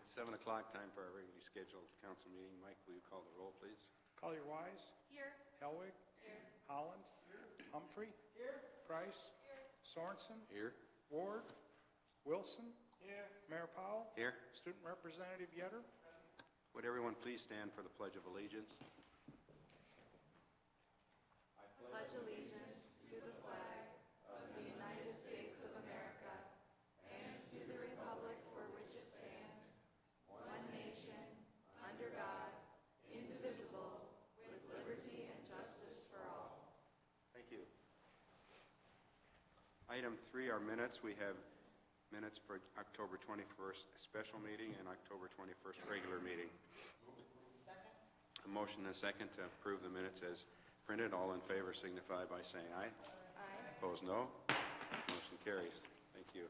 It's 7 o'clock, time for our regularly scheduled council meeting. Mike, will you call the roll, please? Collier-Wise. Here. Helwig. Here. Holland. Here. Humphrey. Here. Price. Here. Sorensen. Here. Ward. Wilson. Here. Mayor Powell. Here. Student Representative Yetter. Would everyone please stand for the Pledge of Allegiance? I pledge allegiance to the flag of the United States of America and to the republic for which it stands, one nation, under God, indivisible, with liberty and justice for all. Thank you. Item 3 are minutes. We have minutes for October 21st special meeting and October 21st regular meeting. Second. A motion and a second to approve the minutes as printed. All in favor signify by saying aye. Aye. Opposed, no. Motion carries. Thank you.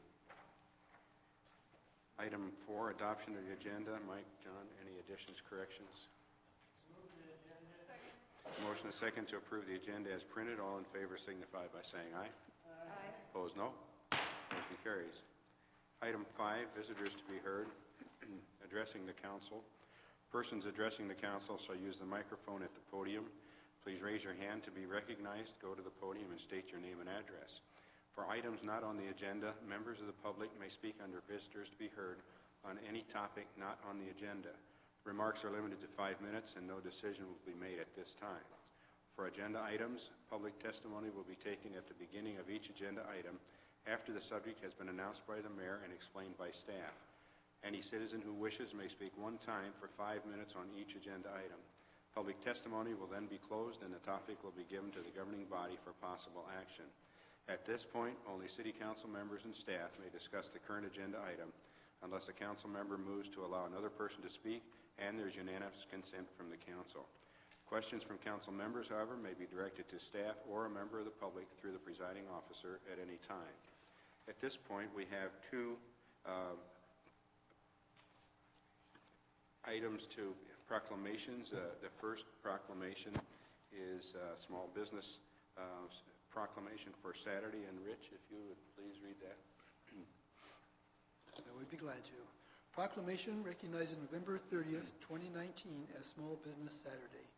Item 4, adoption of the agenda. Mike, John, any additions, corrections? Second. Motion and a second to approve the agenda as printed. All in favor signify by saying aye. Aye. Opposed, no. Motion carries. Item 5, visitors to be heard. Addressing the council. Persons addressing the council shall use the microphone at the podium. Please raise your hand to be recognized. Go to the podium and state your name and address. For items not on the agenda, members of the public may speak under visitors to be heard on any topic not on the agenda. Remarks are limited to 5 minutes and no decision will be made at this time. For agenda items, public testimony will be taken at the beginning of each agenda item after the subject has been announced by the mayor and explained by staff. Any citizen who wishes may speak one time for 5 minutes on each agenda item. Public testimony will then be closed and the topic will be given to the governing body for possible action. At this point, only city council members and staff may discuss the current agenda item unless a council member moves to allow another person to speak and there's unanimous consent from the council. Questions from council members, however, may be directed to staff or a member of the public through the presiding officer at any time. At this point, we have 2 items to proclamations. The first proclamation is small business proclamation for Saturday. And Rich, if you would please read that. I would be glad to. Proclamation recognizing November 30th, 2019 as Small Business Saturday.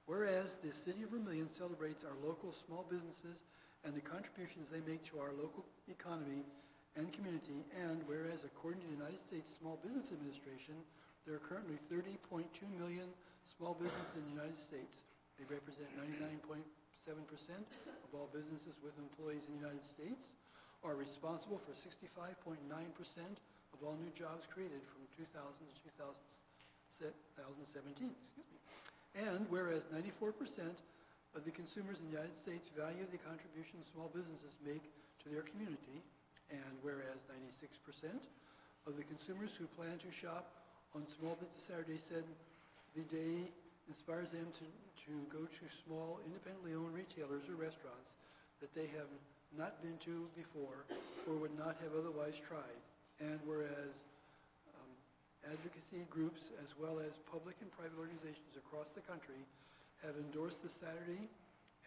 Whereas the City of Vermillion celebrates our local small businesses and the contributions they make to our local economy and community, and whereas according to the United States Small Business Administration, there are currently 30.2 million small businesses in the United States. They represent 99.7% of all businesses with employees in the United States, are responsible for 65.9% of all new jobs created from 2000 to 2017. And whereas 94% of the consumers in the United States value the contributions small businesses make to their community, and whereas 96% of the consumers who plan to shop on Small Business Saturday said the day inspires them to go to small, independently owned retailers or restaurants that they have not been to before or would not have otherwise tried. And whereas advocacy groups as well as public and private organizations across the country have endorsed the Saturday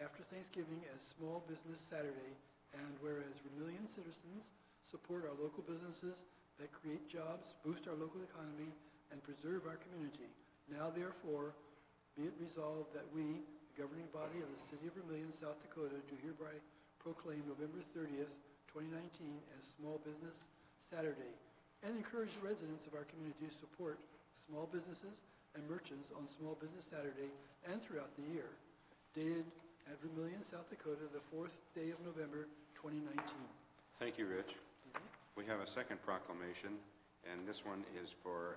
after Thanksgiving as Small Business Saturday, and whereas Vermillion citizens support our local businesses that create jobs, boost our local economy, and preserve our community. Now, therefore, be it resolved that we, the governing body of the City of Vermillion, South Dakota, do hereby proclaim November 30th, 2019 as Small Business Saturday, and encourage the residents of our community to support small businesses and merchants on Small Business Saturday and throughout the year. Dated at Vermillion, South Dakota, the 4th day of November, 2019. Thank you, Rich. We have a second proclamation, and this one is for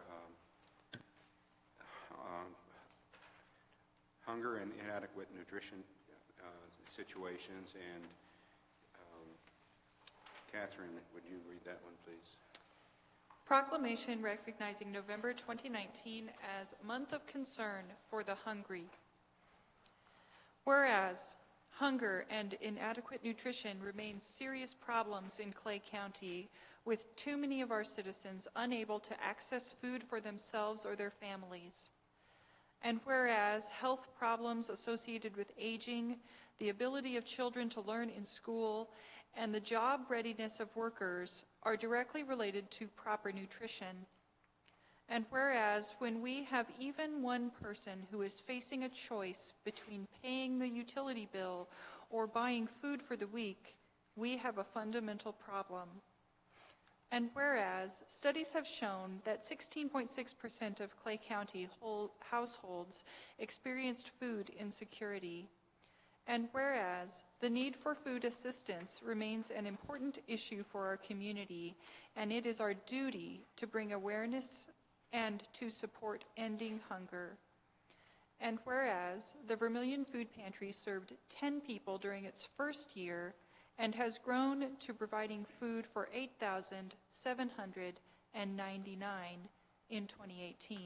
hunger and inadequate nutrition situations. And Catherine, would you read that one, please? Proclamation recognizing November 2019 as Month of Concern for the Hungry. Whereas hunger and inadequate nutrition remain serious problems in Clay County, with too many of our citizens unable to access food for themselves or their families. And whereas health problems associated with aging, the ability of children to learn in school, and the job readiness of workers are directly related to proper nutrition. And whereas when we have even one person who is facing a choice between paying the utility bill or buying food for the week, we have a fundamental problem. And whereas studies have shown that 16.6% of Clay County households experienced food insecurity. And whereas the need for food assistance remains an important issue for our community, and it is our duty to bring awareness and to support ending hunger. And whereas the Vermillion Food Pantry served 10 people during its first year and has grown to providing food for 8,799 in 2018.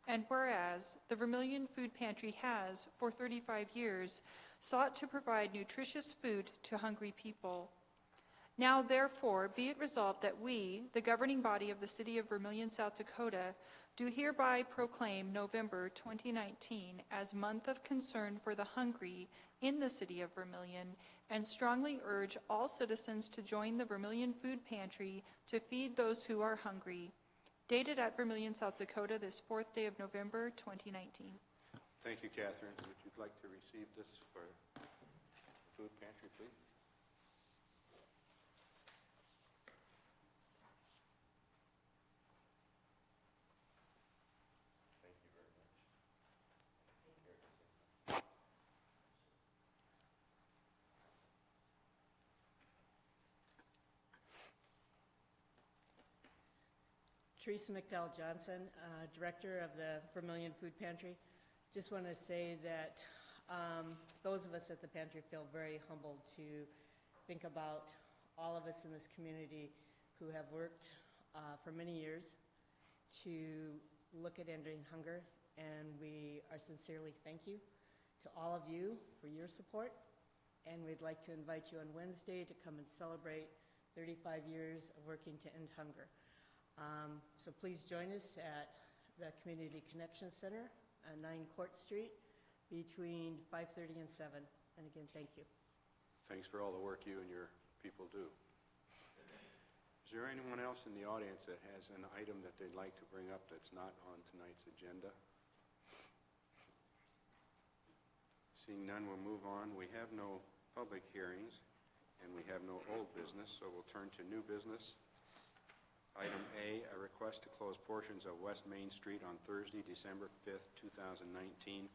And whereas the Vermillion Food Pantry has, for 35 years, sought to provide nutritious food to hungry people. Now, therefore, be it resolved that we, the governing body of the City of Vermillion, South Dakota, do hereby proclaim November 2019 as Month of Concern for the Hungry in the City of Vermillion, and strongly urge all citizens to join the Vermillion Food Pantry to feed those who are hungry. Dated at Vermillion, South Dakota, this 4th day of November, 2019. Thank you, Catherine. Would you like to receive this for the food pantry, please? Thank you very much. Teresa McDowell Johnson, Director of the Vermillion Food Pantry. Just want to say that those of us at the pantry feel very humbled to think about all of us in this community who have worked for many years to look at ending hunger, and we are sincerely thank you to all of you for your support, and we'd like to invite you on Wednesday to come and celebrate 35 years of working to end hunger. So please join us at the Community Connection Center on 9 Court Street between 5:30 and 7. And again, thank you. Thanks for all the work you and your people do. Is there anyone else in the audience that has an item that they'd like to bring up that's not on tonight's agenda? Seeing none, we'll move on. We have no public hearings, and we have no old business, so we'll turn to new business. Item A, a request to close portions of West Main Street on Thursday, December 5th, 2019,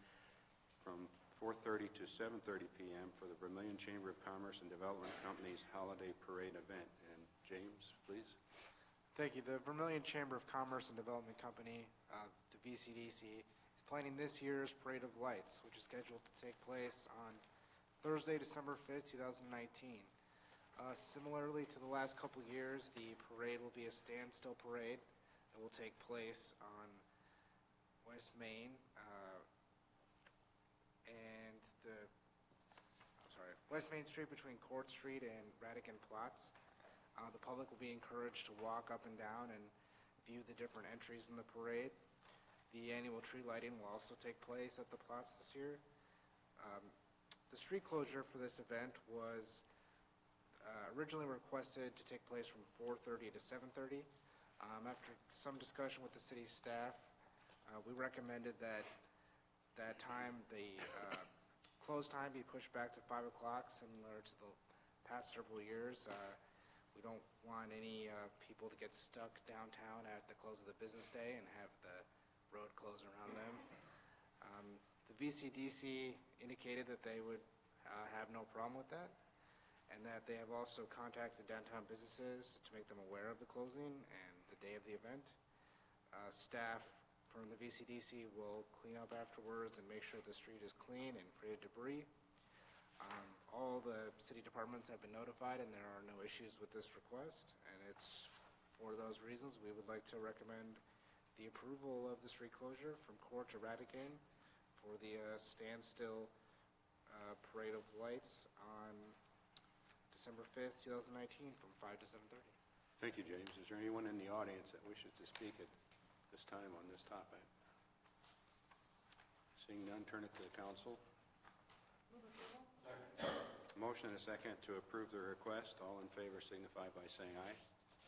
from 4:30 to 7:30 p.m. for the Vermillion Chamber of Commerce and Development Company's Holiday Parade event. And James, please. Thank you. The Vermillion Chamber of Commerce and Development Company, the VCDC, is planning this year's Parade of Lights, which is scheduled to take place on Thursday, December 5th, 2019. Similarly to the last couple years, the parade will be a standstill parade that will take place on West Main and West Main Street between Court Street and Radican Platz. The public will be encouraged to walk up and down and view the different entries in the parade. The annual tree lighting will also take place at the Platz this year. The street closure for this event was originally requested to take place from 4:30 to 7:30. After some discussion with the city staff, we recommended that time, the close time, be pushed back to 5 o'clock, similar to the past several years. We don't want any people to get stuck downtown at the close of the business day and have the road close around them. The VCDC indicated that they would have no problem with that, and that they have also contacted downtown businesses to make them aware of the closing and the day of the event. Staff from the VCDC will clean up afterwards and make sure the street is clean and free of debris. All the city departments have been notified, and there are no issues with this request, and it's for those reasons we would like to recommend the approval of the street closure from Court to Radican for the standstill Parade of Lights on December 5th, 2019 from 5 to 7:30. Thank you, James. Is there anyone in the audience that wishes to speak at this time on this topic? Seeing none, turn it to the council. Motion and a second to approve the request. All in favor signify by saying aye.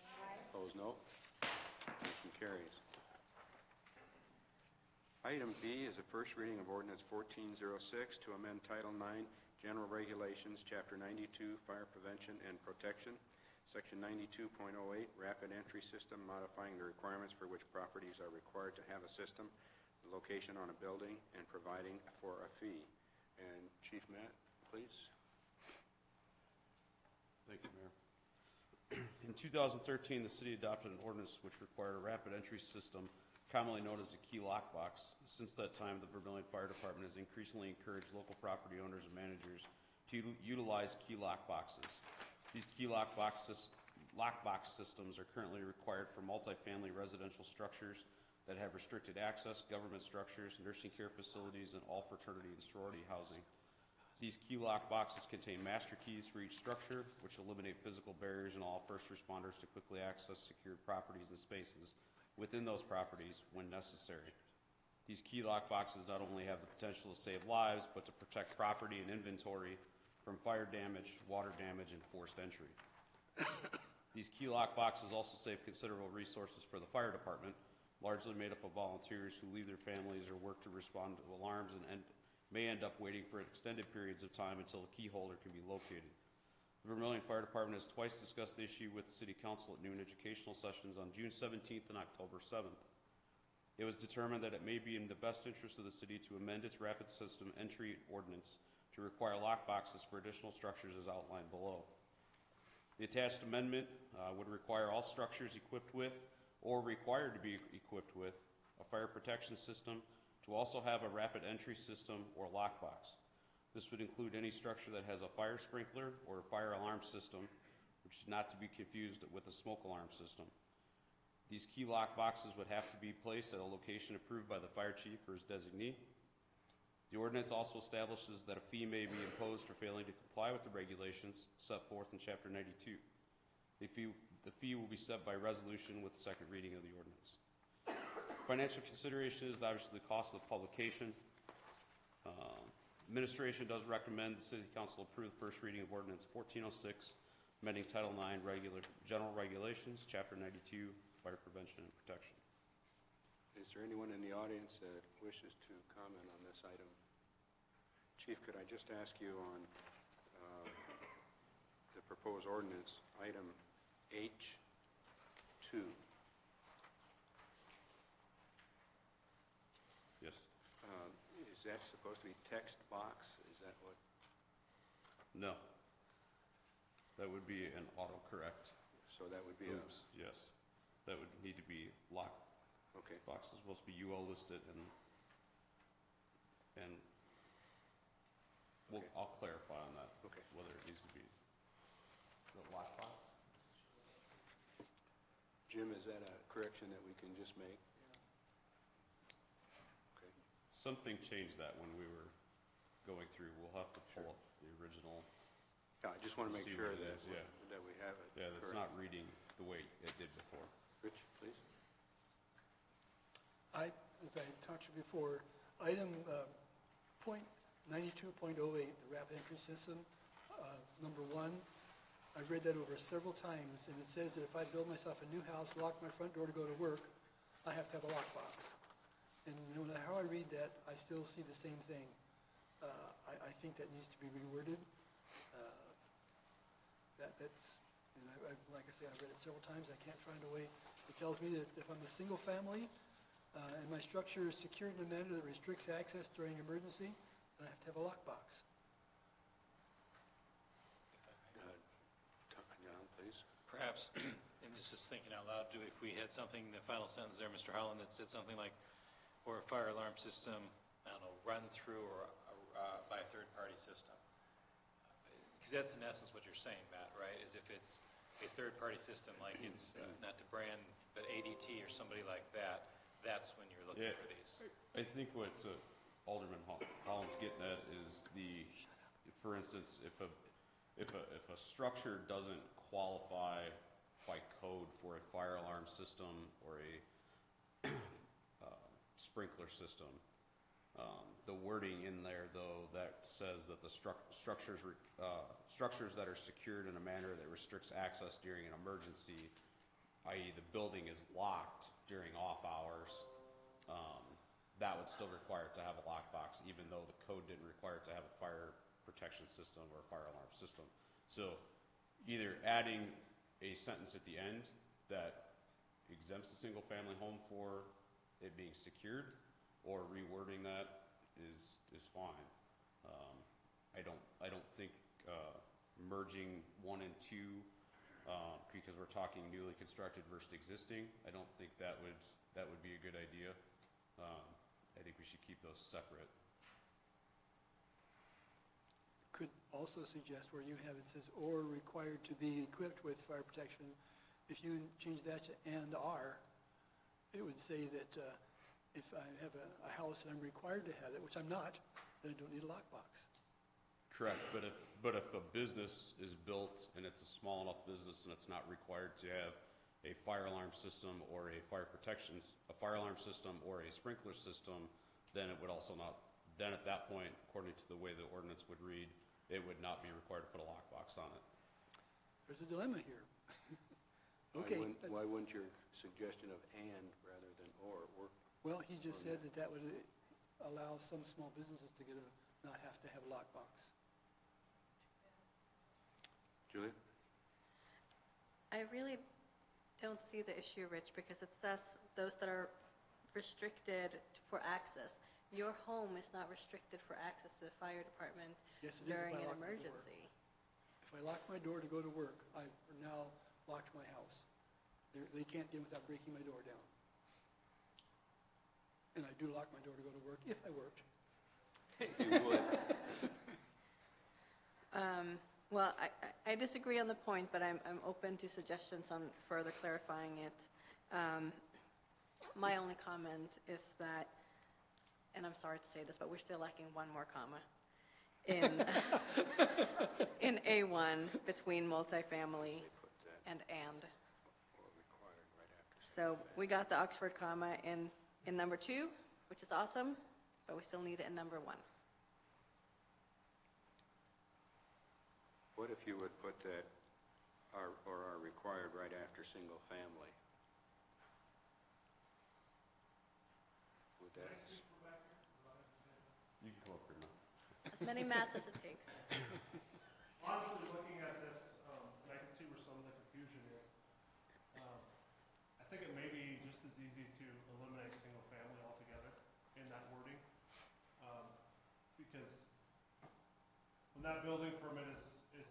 Aye. Opposed, no. Motion carries. Item B is a first reading of ordinance 1406 to amend Title IX, General Regulations, Chapter 92, Fire Prevention and Protection, Section 92.08, Rapid Entry System, modifying the requirements for which properties are required to have a system, the location on a building, and providing for a fee. And Chief Matt, please. Thank you, Mayor. In 2013, the city adopted an ordinance which required a rapid entry system, commonly known as a key lockbox. Since that time, the Vermillion Fire Department has increasingly encouraged local property owners and managers to utilize key lockboxes. These key lockbox systems are currently required for multifamily residential structures that have restricted access, government structures, nursing care facilities, and all fraternity and sorority housing. These key lock boxes contain master keys for each structure, which eliminate physical barriers and allow first responders to quickly access secured properties and spaces within those properties when necessary. These key lock boxes not only have the potential to save lives, but to protect property and inventory from fire damage, water damage, and forced entry. These key lock boxes also save considerable resources for the fire department, largely made up of volunteers who leave their families or work to respond to alarms and may end up waiting for extended periods of time until a key holder can be located. The Vermillion Fire Department has twice discussed the issue with the City Council at noon educational sessions on June 17th and October 7th. It was determined that it may be in the best interest of the city to amend its rapid system entry ordinance to require lock boxes for additional structures as outlined below. The attached amendment would require all structures equipped with or required to be equipped with a fire protection system to also have a rapid entry system or lockbox. This would include any structure that has a fire sprinkler or a fire alarm system, which is not to be confused with a smoke alarm system. These key lock boxes would have to be placed at a location approved by the fire chief or his designee. The ordinance also establishes that a fee may be imposed for failing to comply with the regulations set forth in Chapter 92. The fee will be set by resolution with the second reading of the ordinance. Financial consideration is obviously the cost of the publication. Administration does recommend the City Council approve the first reading of Ordinance 1406, amending Title IX General Regulations, Chapter 92, Fire Prevention and Protection. Is there anyone in the audience that wishes to comment on this item? Chief, could I just ask you on the proposed ordinance, item H2? Yes. Is that supposed to be text box? Is that what? No. That would be an autocorrect. So that would be Oops, yes. That would need to be lock okay. box is supposed to be UL listed and Okay. I'll clarify on that. Okay. Whether it needs to be the lock box. Jim, is that a correction that we can just make? Okay. Something changed that when we were going through. We'll have to pull up the original. Yeah, I just want to make See sure what it that, is, yeah. that we have it. Yeah, that's correct. not reading the way it did before. Rich, please. As I talked to you before, item point 92.08, the rapid entry system, number 1, I've read that over several times, and it says that if I build myself a new house, lock my front door to go to work, I have to have a lockbox. And no matter how I read that, I still see the same thing. I think that needs to be reworded. Like I say, I've read it several times. I can't find a way. It tells me that if I'm a single family and my structure is secured in a manner that restricts access during emergency, then I have to have a lockbox. John, please. Perhaps, and this is thinking out loud, if we had something, the final sentence there, Mr. Howland, that said something like, or a fire alarm system, I don't know, run through or by a third-party system. Because that's in essence what you're saying, Matt, right? Is if it's a third-party system, like it's, not to brand, but ADT or somebody like that, that's when you're looking for these. I think what Alderman Holland's getting at is for instance, if a structure doesn't qualify by code for a fire alarm system or a sprinkler system, the wording in there though that says that the structures that are secured in a manner that restricts access during an emergency, i.e. the building is locked during off hours, that would still require it to have a lockbox, even though the code didn't require it to have a fire protection system or a fire alarm system. So either adding a sentence at the end that exempts a single-family home for it being secured, or rewording that is fine. I don't think merging 1 and 2, because we're talking newly constructed versus existing, I don't think that would be a good idea. I think we should keep those separate. Could also suggest where you have it says, or required to be equipped with fire protection, if you change that to and are, it would say that if I have a house and I'm required to have it, which I'm not, then I don't need a lockbox. Correct, but if a business is built and it's a small enough business and it's not required to have a fire alarm system or a fire alarm system or a sprinkler system, then it would also not, then at that point, according to the way the ordinance would read, it would not be required to put a lockbox on it. There's a dilemma here. Okay. Why wouldn't your suggestion of and rather than or work? Well, he just said that would allow some small businesses to not have to have a lockbox. Julia? I really don't see the issue, Rich, because it says those that are restricted for access. Your home is not restricted for access to the fire department Yes, it is if during I an lock my door. emergency. If I lock my door to go to work, I've now locked my house. They can't get in without breaking my door down. And I do lock my door to go to work if I worked. You would. Well, I disagree on the point, but I'm open to suggestions on further clarifying it. My only comment is that, and I'm sorry to say this, but we're still lacking one more comma in A1 between multifamily and. So we got the Oxford comma in number 2, which is awesome, but we still need it in number 1. What if you would put that are required right after single family? Would that? You can come up here now. As many mats as it takes. Honestly, looking at this, I can see where some of the confusion is. I think it may be just as easy to eliminate single family altogether in that wording. Because when that building permit is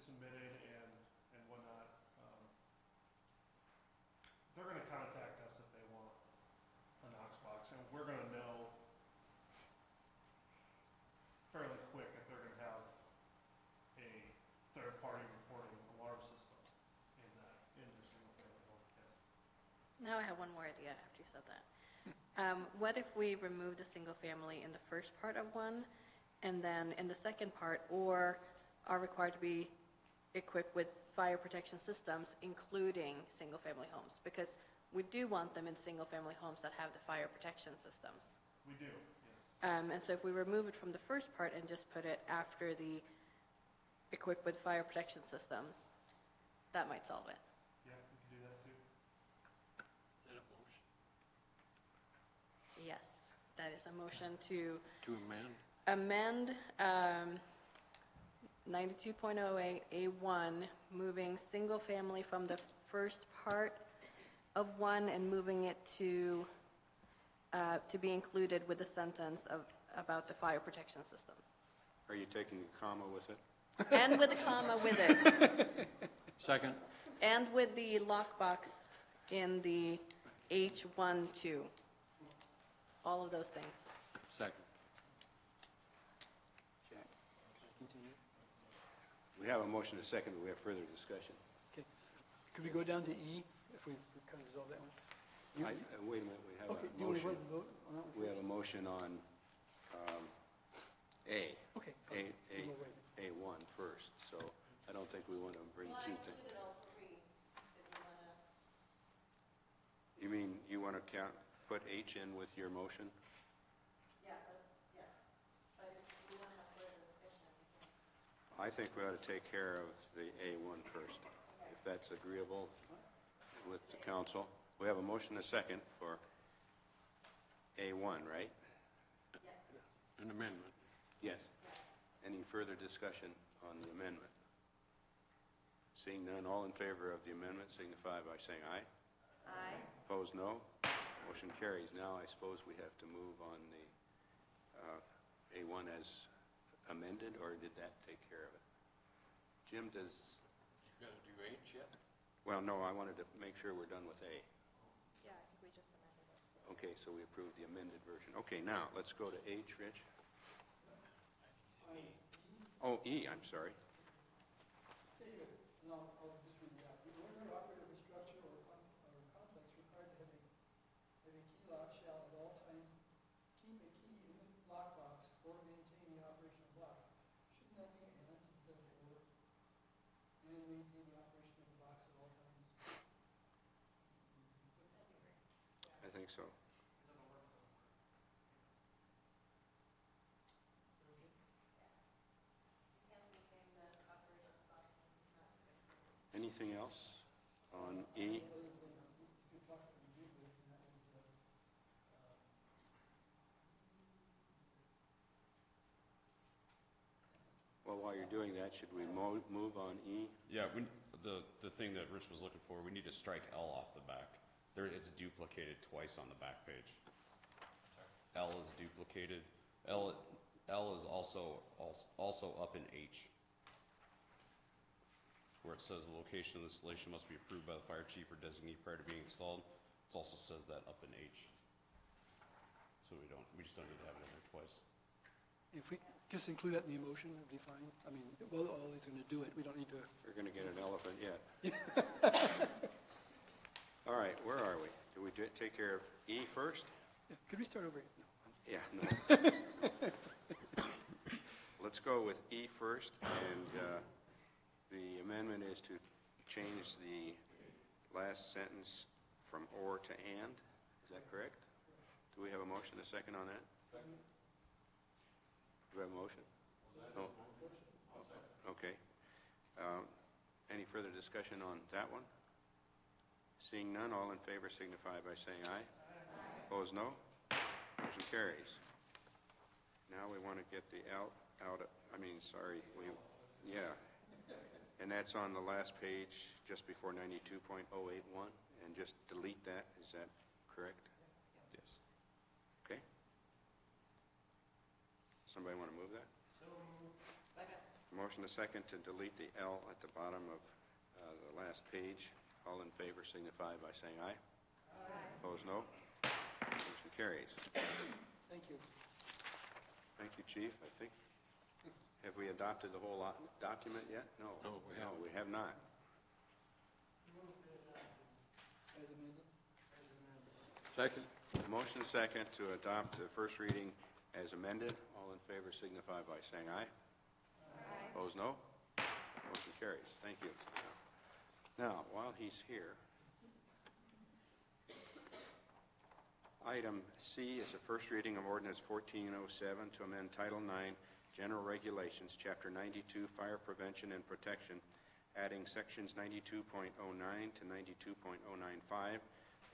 submitted and whatnot, they're going to contact us if they want a Knox box, and we're going to know fairly quick if they're going to have a third-party reporting alarm system in their single-family home. Yes. Now I have one more idea after you said that. What if we remove the single family in the first part of 1, and then in the second part, or are required to be equipped with fire protection systems, including single-family homes? Because we do want them in single-family homes that have the fire protection systems. We do, yes. And so if we remove it from the first part and just put it after the equipped with fire protection systems, that might solve it. Yeah, we can do that too. Is that a motion? Yes, that is a motion to To amend? amend 92.08A1, moving single family from the first part of 1 and moving it to be included with the sentence about the fire protection systems. Are you taking a comma with it? And with a comma with it. Second. And with the lockbox in the H12. All of those things. Second. We have a motion, a second, but we have further discussion. Okay. Could we go down to E, if we kind of resolve that one? Wait a minute, we have Okay, a do you want to motion. vote on that one? We have a motion on A. Okay. fine. A, We'll wait. A1 first, so I don't think we want to bring two things. You mean you want to put H in with your motion? Yes. But if we want to have further discussion, I think we ought to take care of the A1 first, if that's agreeable with the council. We have a motion, a second, for A1, right? An amendment. Yes. Any further discussion on the amendment? Seeing none, all in favor of the amendment signify by saying aye. Aye. Opposed, no. Motion carries. Now, I suppose we have to move on the A1 as amended, or did that take care of it? Jim, does... You gonna do H yet? Well, no, I wanted to make sure we're done with A. Yeah, I think we just amended it. So. Okay, so we approved the amended version. Okay, now, let's go to H, Rich. Oh, E, I'm sorry. No, I'll just read it out. The owner or operator of a structure or complex required to have a key lock shall at all times keep a key in the lockbox or maintain the operation of locks. Shouldn't that be and instead of or? And maintain the operation of the box at all times. I think so. Anything else on E? Well, while you're doing that, should we move on E? Yeah, the thing that Rich was looking for, we need to strike L off the back. It's duplicated twice on the back page. L is duplicated. L is also up in H, where it says the location of the installation must be approved by the fire chief or designee prior to being installed. It also says that up in H. So we just don't need to have it in there twice. If we just include that in the motion, it'd be fine. I mean, well, all he's going to do it. We don't need to. We're going to get an elephant yet. All right, where are we? Do we take care of E first? Yeah, could we start over? No. Yeah, no. Let's go with E first, and the amendment is to change the last sentence from or to and. Is that correct? Do we have a motion, a second on that? Second. Do we have a motion? No. Okay. Any further discussion on that one? Seeing none, all in favor signify by saying aye. Aye. Opposed, no. Motion carries. Now we want to get the and that's on the last page, just before 92.081, and just delete that. Is that correct? Yes. Okay. Somebody want to move that? So, second. Motion a second to delete the L at the bottom of the last page. All in favor signify by saying aye. Aye. Opposed, no. Motion carries. Thank you. Thank you, Chief. I think, have we adopted the whole document yet? No. No, we haven't. We have not. As amended. Second. Motion second to adopt the first reading as amended. All in favor signify by saying aye. Aye. Opposed, no. Motion carries. Thank you. Now, while he's here, item C is the first reading of ordinance 1407 to amend Title IX General Regulations, Chapter 92, Fire Prevention and Protection, adding sections 92.09 to 92.095,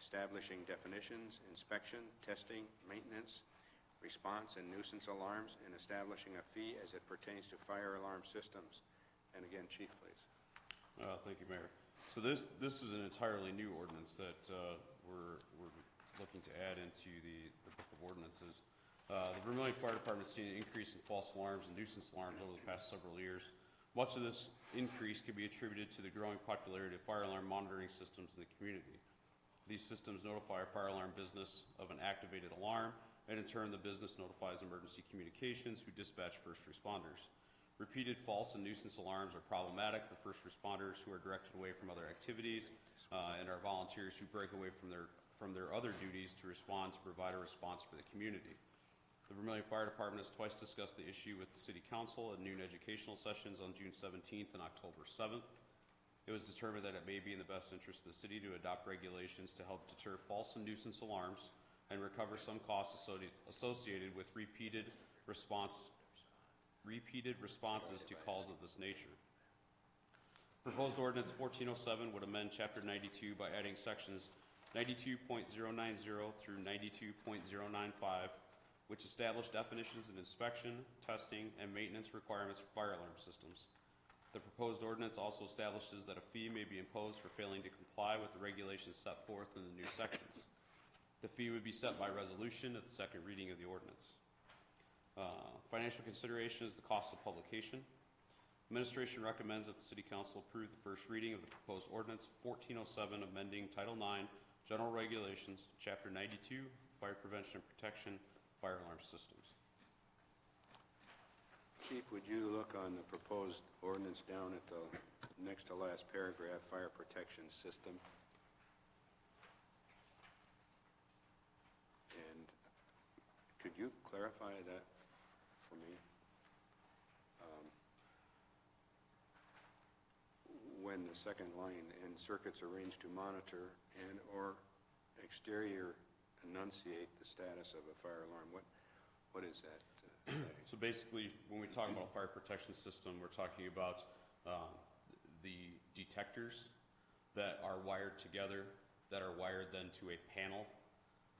establishing definitions, inspection, testing, maintenance, response, and nuisance alarms, and establishing a fee as it pertains to fire alarm systems. And again, Chief, please. Thank you, Mayor. So this is an entirely new ordinance that we're looking to add into the book of ordinances. The Vermillion Fire Department has seen an increase in false alarms and nuisance alarms over the past several years. Much of this increase can be attributed to the growing popularity of fire alarm monitoring systems in the community. These systems notify our fire alarm business of an activated alarm, and in turn the business notifies emergency communications who dispatch first responders. Repeated false and nuisance alarms are problematic for first responders who are directed away from other activities and our volunteers who break away from their other duties to respond to provide a response for the community. The Vermillion Fire Department has twice discussed the issue with the City Council at noon educational sessions on June 17th and October 7th. It was determined that it may be in the best interest of the city to adopt regulations to help deter false and nuisance alarms and recover some costs associated with repeated responses to calls of this nature. Proposed ordinance 1407 would amend Chapter 92 by adding sections 92.090 through 92.095, which establish definitions and inspection, testing, and maintenance requirements for fire alarm systems. The proposed ordinance also establishes that a fee may be imposed for failing to comply with the regulations set forth in the new sections. The fee would be set by resolution at the second reading of the ordinance. Financial consideration is the cost of publication. Administration recommends that the City Council approve the first reading of the proposed ordinance 1407, amending Title IX, General Regulations, Chapter 92, Fire Prevention and Protection, Fire Alarm Systems. Chief, would you look on the proposed ordinance down at the next to last paragraph, fire protection system? And could you clarify that for me? When the second line, and circuits arranged to monitor and or exterior enunciate the status of a fire alarm, what is that? So basically, when we talk about a fire protection system, we're talking about the detectors that are wired together, that are wired then to a panel,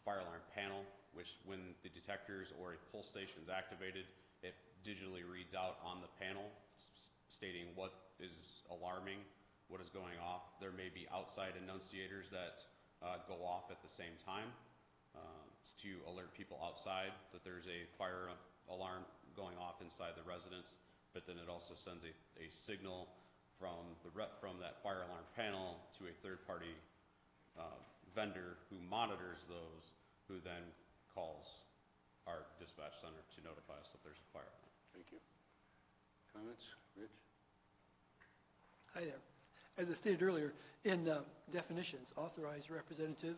fire alarm panel, which when the detectors or a pull station is activated, it digitally reads out on the panel stating what is alarming, what is going off. There may be outside enunciators that go off at the same time to alert people outside that there's a fire alarm going off inside the residence, but then it also sends a signal from that fire alarm panel to a third-party vendor who monitors those, who then calls our dispatch center to notify us that there's a fire alarm. Thank you. Comments? Rich? Hi there. As I stated earlier, in definitions, authorized representative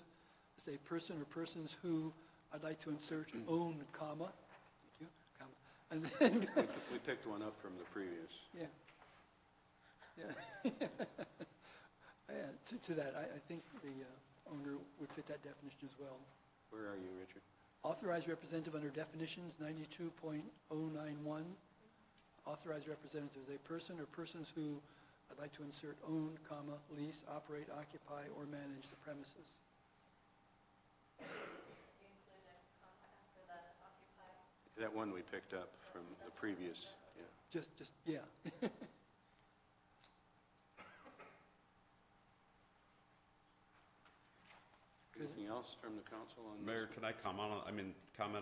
is a person or persons who, I'd like to insert own, comma, thank you, comma, and then, We picked one up from the previous. yeah. Yeah. To that, I think the owner would fit that definition as well. Where are you, Richard? Authorized representative under definitions 92.091. Authorized representative is a person or persons who, I'd like to insert own, comma, lease, operate, occupy, or manage the premises. That one we picked up from the previous, yeah. Just, yeah. Anything else from the council on this? Mayor, can I comment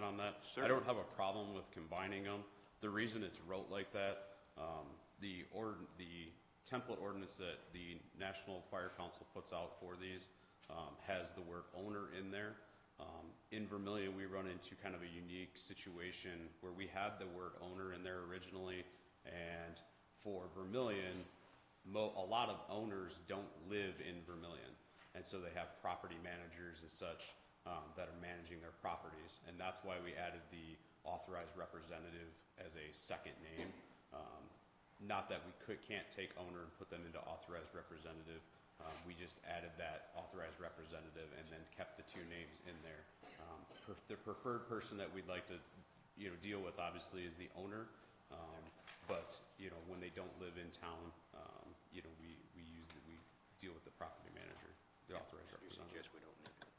on that? Certainly. I don't have a problem with combining them. The reason it's wrote like that, the template ordinance that the National Fire Council puts out for these has the word owner in there. In Vermillion, we run into kind of a unique situation where we had the word owner in there originally, and for Vermillion, a lot of owners don't live in Vermillion, and so they have property managers and such that are managing their properties, and that's why we added the authorized representative as a second name. Not that we can't take owner and put them into authorized representative. We just added that authorized representative and then kept the two names in there. The preferred person that we'd like to, deal with obviously is the owner. But when they don't live in town, we deal with the property manager, the authorized representative. You suggest we don't need that.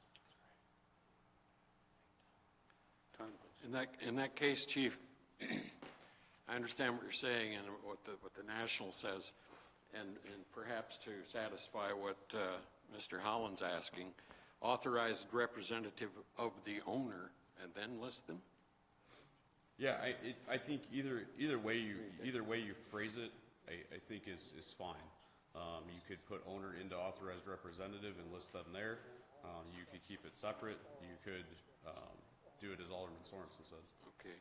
Tom? In that case, Chief, I understand what you're saying and what the National says, and perhaps to satisfy what Mr. Holland's asking, authorized representative of the owner, and then list them? Yeah, I think either way you phrase it, I think is fine. You could put owner into authorized representative and list them there. You could keep it separate. You could do it as Alderman Sorensen says. Okay.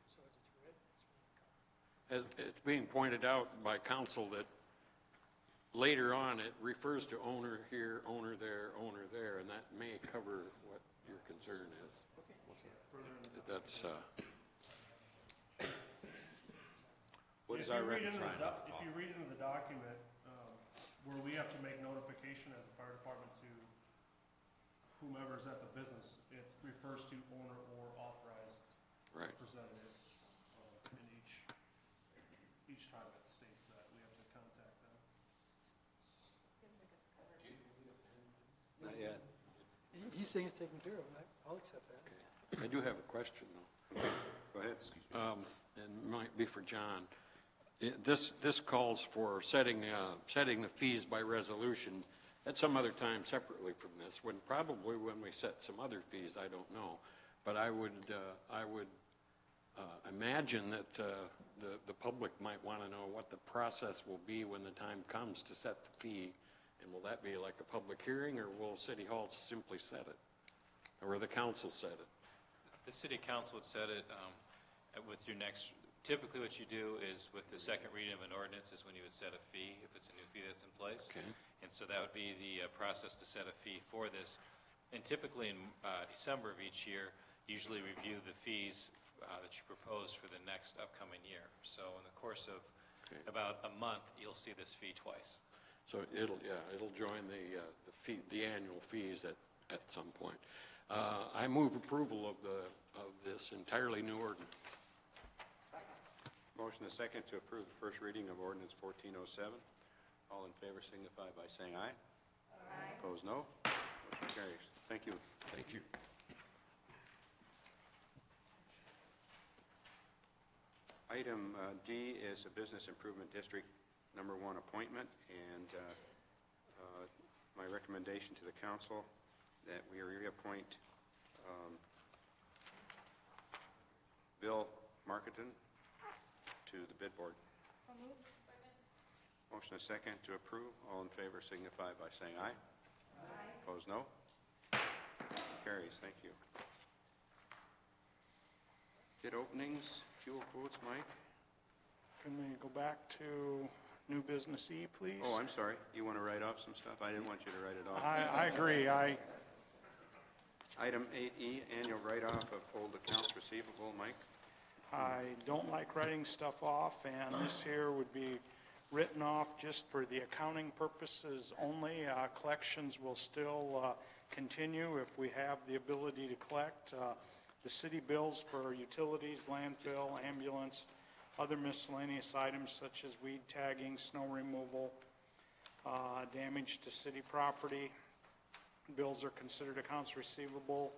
As it's being pointed out by council that later on it refers to owner here, owner there, and that may cover what your concern is. That's What is our record? If you read into the document, where we have to make notification as the fire department to whomever's at the business, it refers to owner or authorized representative in each time it states that we have to contact them. Not yet. He's saying it's taken care of. I'll accept that. I do have a question, though. Go ahead. And might be for John. This calls for setting the fees by resolution at some other time separately from this, probably when we set some other fees, I don't know. But I would imagine that the public might want to know what the process will be when the time comes to set the fee. And will that be like a public hearing, or will City Hall simply set it? Or the council set it? The city council would set it with your next, typically what you do is with the second reading of an ordinance is when you would set a fee, if it's a new fee that's in place. Okay. And so that would be the process to set a fee for this. And typically in December of each year, usually review the fees that you propose for the next upcoming year. So in the course of about a month, you'll see this fee twice. So it'll join the annual fees at some point. I move approval of this entirely new ordinance. Motion is second to approve the first reading of ordinance 1407. All in favor signify by saying aye. Aye. Opposed, no. Motion carries. Thank you. Thank you. Item D is a Business Improvement District number 1 appointment, and my recommendation to the council that we reappoint Bill Marketon to the bid board. Motion is second to approve. All in favor signify by saying aye. Aye. Opposed, no. Carries. Thank you. Bid openings, fuel quotes, Mike? Can we go back to new business E, please? Oh, I'm sorry. You want to write off some stuff? I didn't want you to write it off. I agree. Item 8E, annual write-off of old accounts receivable. Mike? I don't like writing stuff off, and this here would be written off just for the accounting purposes only. Collections will still continue if we have the ability to collect. The city bills for utilities, landfill, ambulance, other miscellaneous items such as weed tagging, snow removal, damage to city property. Bills are considered accounts receivable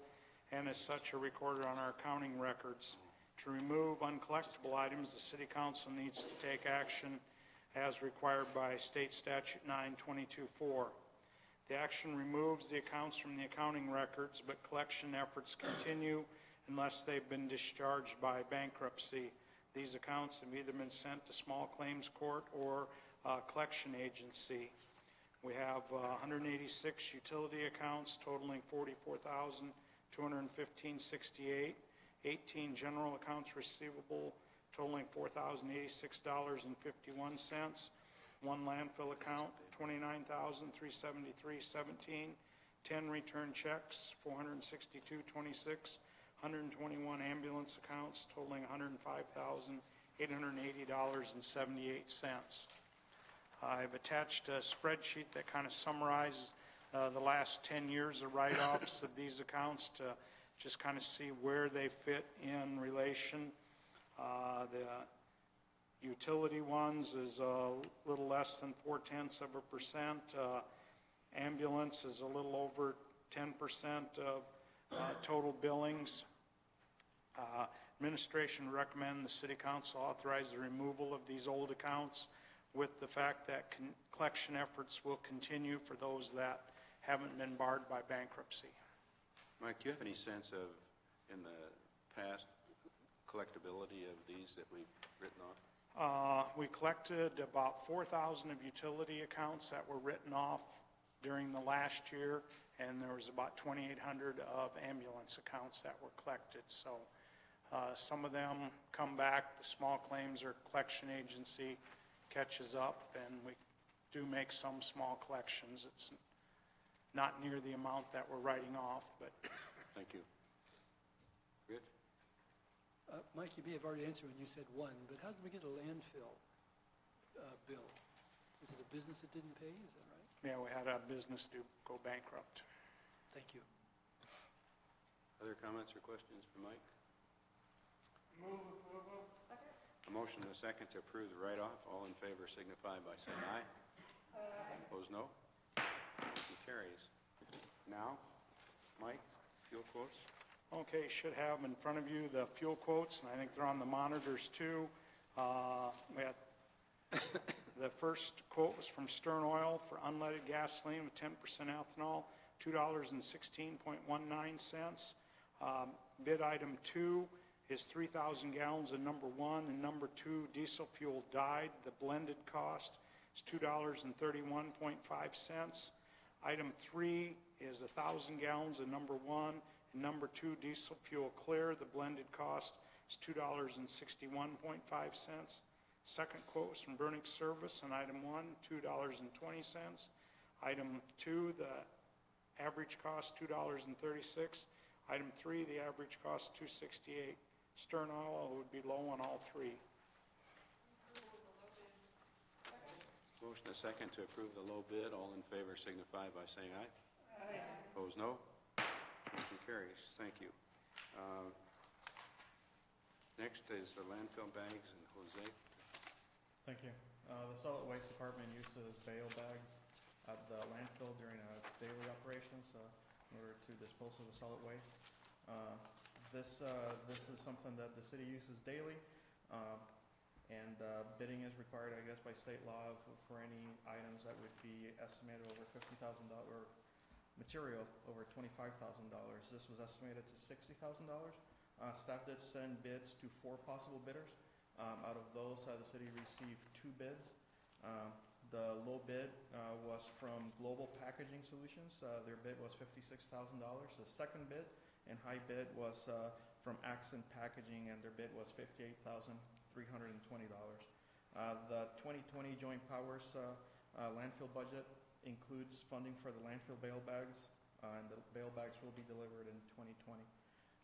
and as such are recorded on our accounting records. To remove uncollectible items, the City Council needs to take action as required by State Statute 922-4. The action removes the accounts from the accounting records, but collection efforts continue unless they've been discharged by bankruptcy. These accounts have either been sent to small claims court or collection agency. We have 186 utility accounts totaling $44,215.68, 18 general accounts receivable totaling $4,086.51, one landfill account $29,373.17, 10 return checks $462.26, 121 ambulance accounts totaling $105,880.78. I've attached a spreadsheet that kind of summarizes the last 10 years of write-offs of these accounts to just kind of see where they fit in relation. The utility ones is a little less than 0.4%. Ambulance is a little over 10% of total billings. Administration recommend the City Council authorize the removal of these old accounts with the fact that collection efforts will continue for those that haven't been barred by bankruptcy. Mike, do you have any sense of, in the past, collectability of these that we've written off? We collected about 4,000 of utility accounts that were written off during the last year, and there was about 2,800 of ambulance accounts that were collected. So some of them come back. The small claims or collection agency catches up, and we do make some small collections. It's not near the amount that we're writing off, but... Thank you. Rich? Mike, you may have already answered when you said one, but how did we get a landfill bill? Is it a business that didn't pay? Is that right? Yeah, we had a business go bankrupt. Thank you. Other comments or questions for Mike? Move approval. Second? A motion and a second to approve the write-off. All in favor signify by saying aye. Aye. Opposed, no. Motion carries. Now, Mike, fuel quotes? Okay, should have in front of you the fuel quotes, and I think they're on the monitors too. We had the first quote was from Stern Oil for unleaded gasoline with 10% ethanol, $2.16.19. Bid item 2 is 3,000 gallons of number 1 and number 2 diesel fuel dyed. The blended cost is $2.31.5. Item 3 is 1,000 gallons of number 1 and number 2 diesel fuel clear. The blended cost is $2.61.5. Second quote was from Burning Service on item 1, $2.20. Item 2, the average cost $2.36. Item 3, the average cost $2.68. Stern Oil would be low on all 3. Motion a second to approve the low bid. All in favor signify by saying aye. Aye. Opposed, no. Motion carries. Thank you. Next is the landfill bags, and Jose. Thank you. The solid waste department uses bale bags at the landfill during its daily operations in order to dispose of the solid waste. This is something that the city uses daily, and bidding is required, I guess, by state law for any items that would be estimated over $50,000, material over $25,000. This was estimated to $60,000. Staff did send bids to 4 possible bidders. Out of those, the city received 2 bids. The low bid was from Global Packaging Solutions. Their bid was $56,000. The second bid and high bid was from Accent Packaging, and their bid was $58,320. The 2020 Joint Powers landfill budget includes funding for the landfill bale bags, and the bale bags will be delivered in 2020.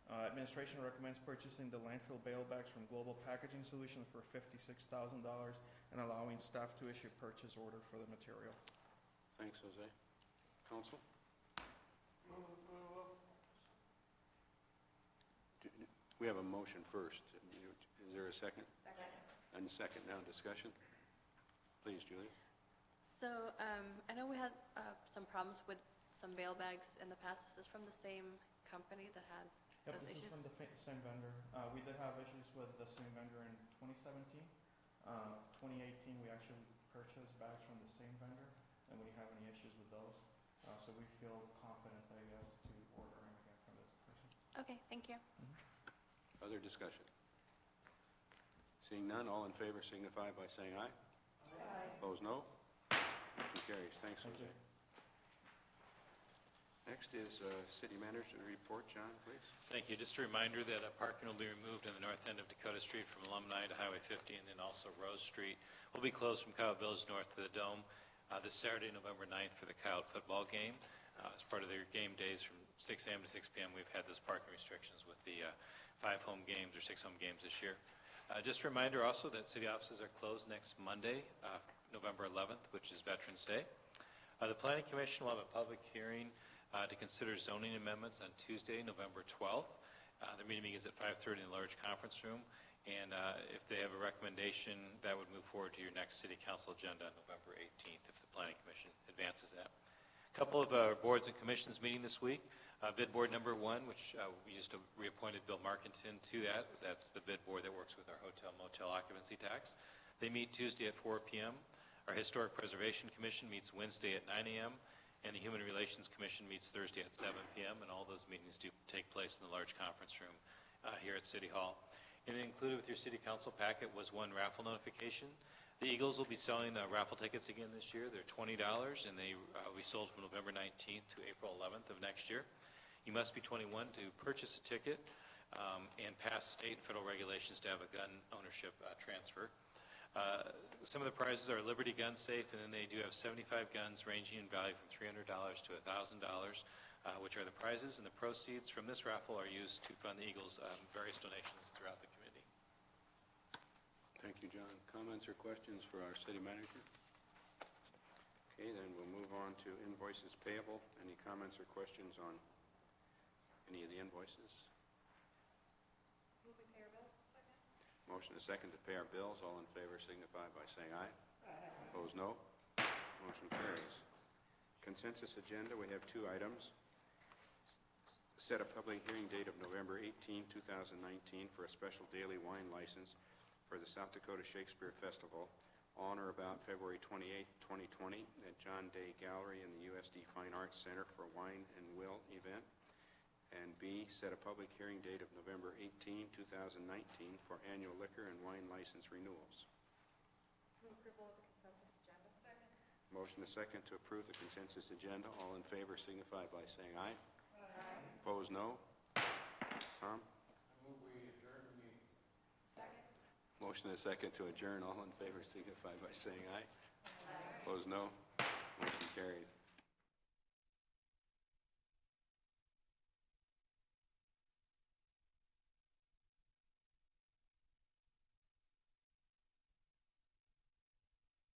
Administration recommends purchasing the landfill bale bags from Global Packaging Solutions for $56,000 and allowing staff to issue purchase order for the material. Thanks, Jose. Council? We have a motion first. Is there a second? Second. And second. Now discussion. Please, Julia. So I know we had some problems with some bale bags in the past. Is this from the same company that had Yep, those this issues? is from the same vendor. We did have issues with the same vendor in 2017. 2018, we actually purchased bags from the same vendor, and we have any issues with those. So we feel confident, I guess, to order them again from this person. Okay, thank you. Other discussion? Seeing none, all in favor signify by saying aye. Aye. Opposed, no. Motion carries. Thanks, Thank Jose. you. Next is City Manager report. John, please. Thank you. Just a reminder that parking will be removed in the north end of Dakota Street from Alumni to Highway 50, and then also Rose Street will be closed from Kyle Village north to the Dome this Saturday, November 9th for the Kyle football game. As part of their game days from 6 a.m. to 6 p.m., we've had those parking restrictions with the 5 home games or 6 home games this year. Just a reminder also that city offices are closed next Monday, November 11th, which is Veterans Day. The Planning Commission will have a public hearing to consider zoning amendments on Tuesday, November 12th. The meeting is at 5:30 in the large conference room, and if they have a recommendation, that would move forward to your next city council agenda on November 18th if the Planning Commission advances that. A couple of boards and commissions meeting this week. Bid board number 1, which we just reappointed Bill Markinton to that. That's the bid board that works with our hotel motel occupancy tax. They meet Tuesday at 4 p.m. Our Historic Preservation Commission meets Wednesday at 9 a.m. and the Human Relations Commission meets Thursday at 7 p.m., and all those meetings do take place in the large conference room here at City Hall. And included with your city council packet was one raffle notification. The Eagles will be selling raffle tickets again this year. They're $20, and they will be sold from November 19th to April 11th of next year. You must be 21 to purchase a ticket and pass state and federal regulations to have a gun ownership transfer. Some of the prizes are Liberty Gun Safe, and then they do have 75 guns ranging in value from $300 to $1,000, which are the prizes, and the proceeds from this raffle are used to fund the Eagles' various donations throughout the community. Thank you, John. Comments or questions for our city manager? Okay, then we'll move on to invoices payable. Any comments or questions on any of the invoices? Motion is second to pay our bills. All in favor signify by saying aye. Aye. Opposed, no. Motion carries. Consensus agenda, we have 2 items. Set a public hearing date of November 18, 2019 for a special daily wine license for the South Dakota Shakespeare Festival on or about February 28, 2020 at John Day Gallery in the USD Fine Arts Center for Wine and Will event. And B, set a public hearing date of November 18, 2019 for annual liquor and wine license renewals. Move approval of the consensus agenda. Second. Motion is second to approve the consensus agenda. All in favor signify by saying aye. Aye. Opposed, no. Tom? I move we adjourn the meeting. Second. Motion is second to adjourn. All in favor signify by saying aye. Aye. Opposed, no. Motion carried.